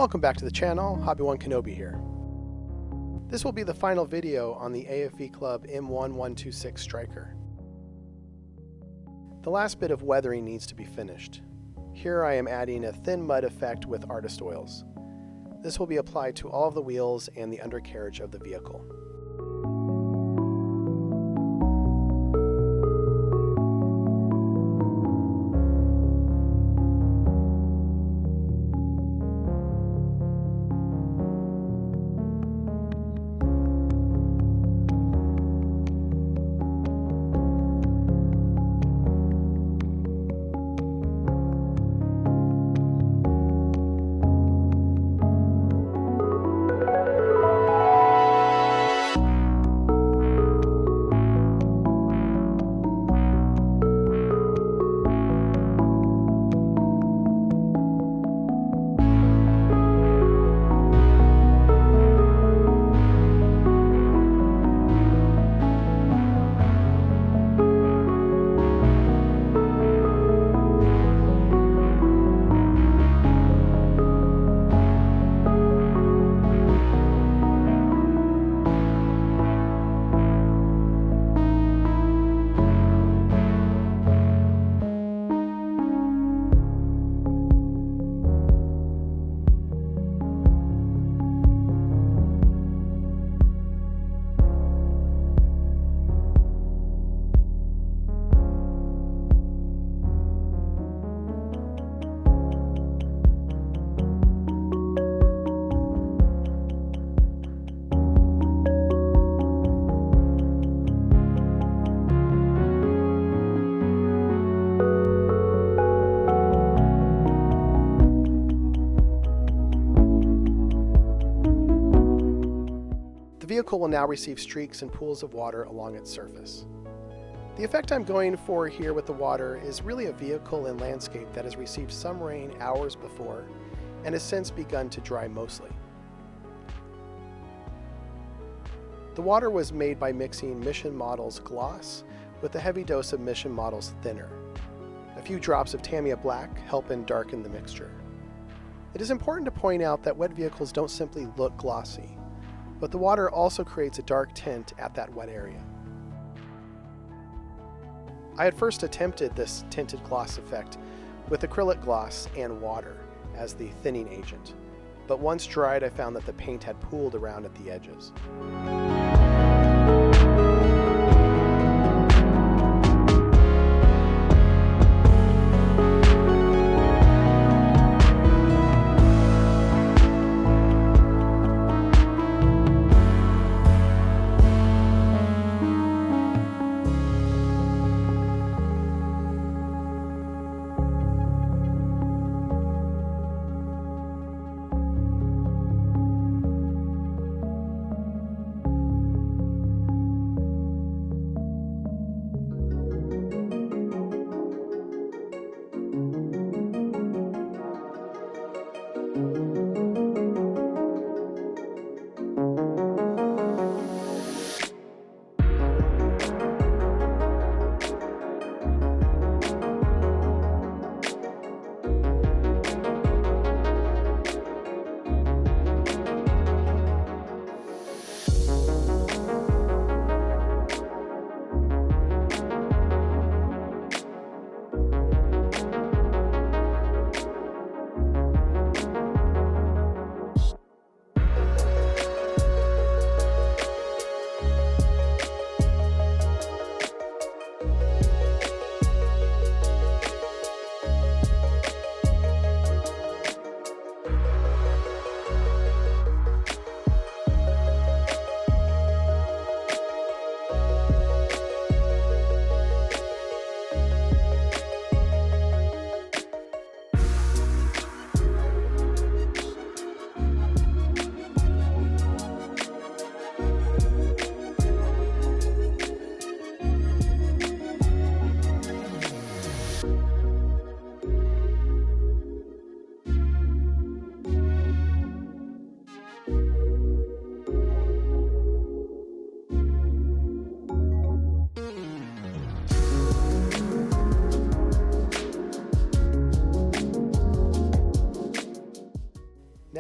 Welcome back to the channel, Hobby1 Kenobi here. This will be the final video on the AFV Club M1126 Stryker. The last bit of weathering needs to be finished. Here I am adding a thin mud effect with artist oils. This will be applied to all of the wheels and the undercarriage of the vehicle. The vehicle will now receive streaks and pools of water along its surface. The effect I'm going for here with the water is really a vehicle and landscape that has received some rain hours before and has since begun to dry mostly. The water was made by mixing Mission Model's gloss with a heavy dose of Mission Model's thinner. A few drops of Tamiya Black help in darken the mixture. It is important to point out that wet vehicles don't simply look glossy, but the water also creates a dark tint at that wet area. I had first attempted this tinted gloss effect with acrylic gloss and water as the thinning agent, but once dried I found that the paint had pooled around at the edges.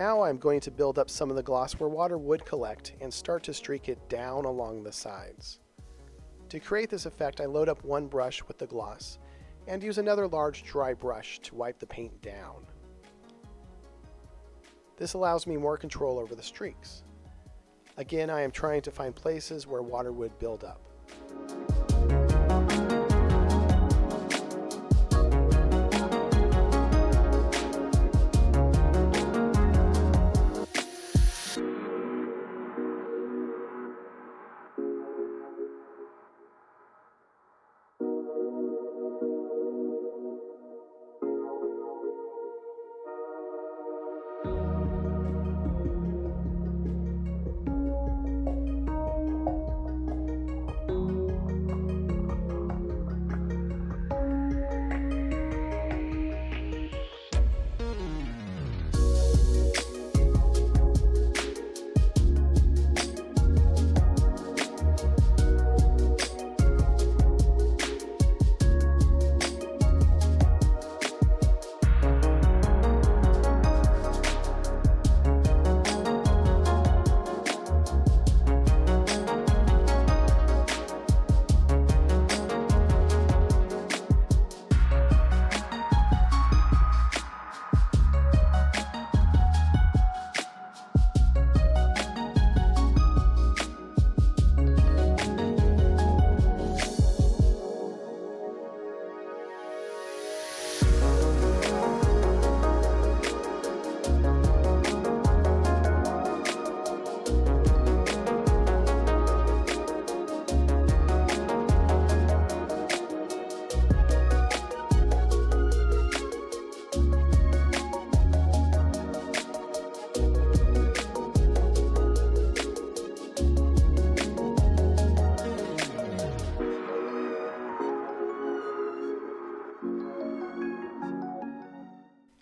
Now I'm going to build up some of the gloss where water would collect and start to streak it down along the sides. To create this effect, I load up one brush with the gloss and use another large dry brush to wipe the paint down. This allows me more control over the streaks. Again, I am trying to find places where water would build up.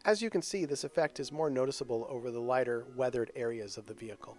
As you can see, this effect is more noticeable over the lighter, weathered areas of the vehicle.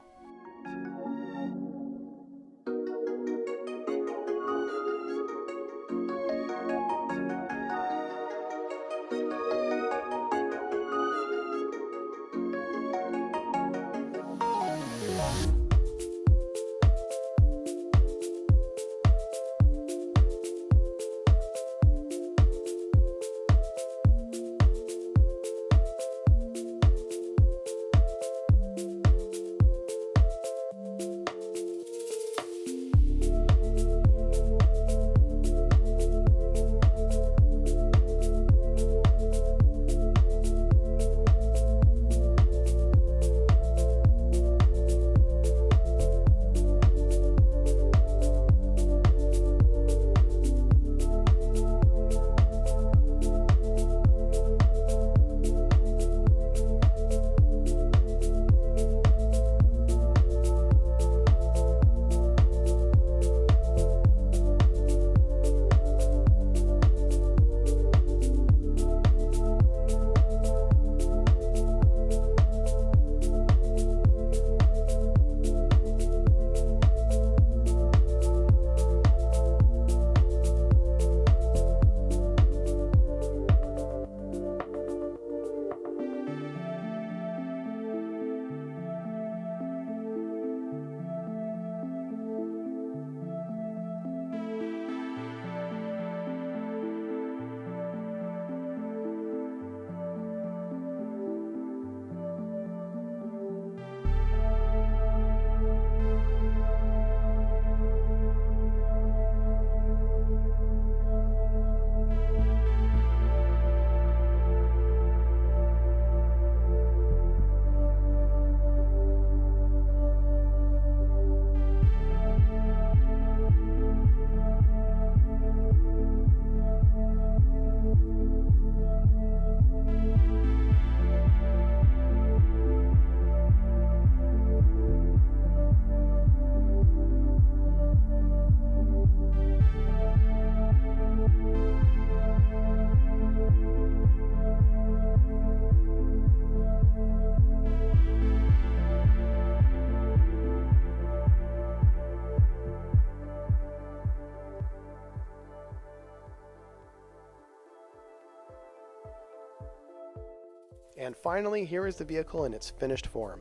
And finally, here is the vehicle in its finished form.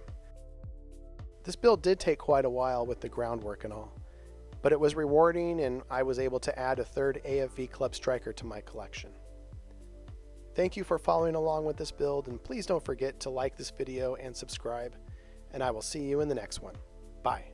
This build did take quite a while with the groundwork and all, but it was rewarding and I was able to add a third AFV Club Stryker to my collection. Thank you for following along with this build, and please don't forget to like this video and subscribe, and I will see you in the next one. Bye.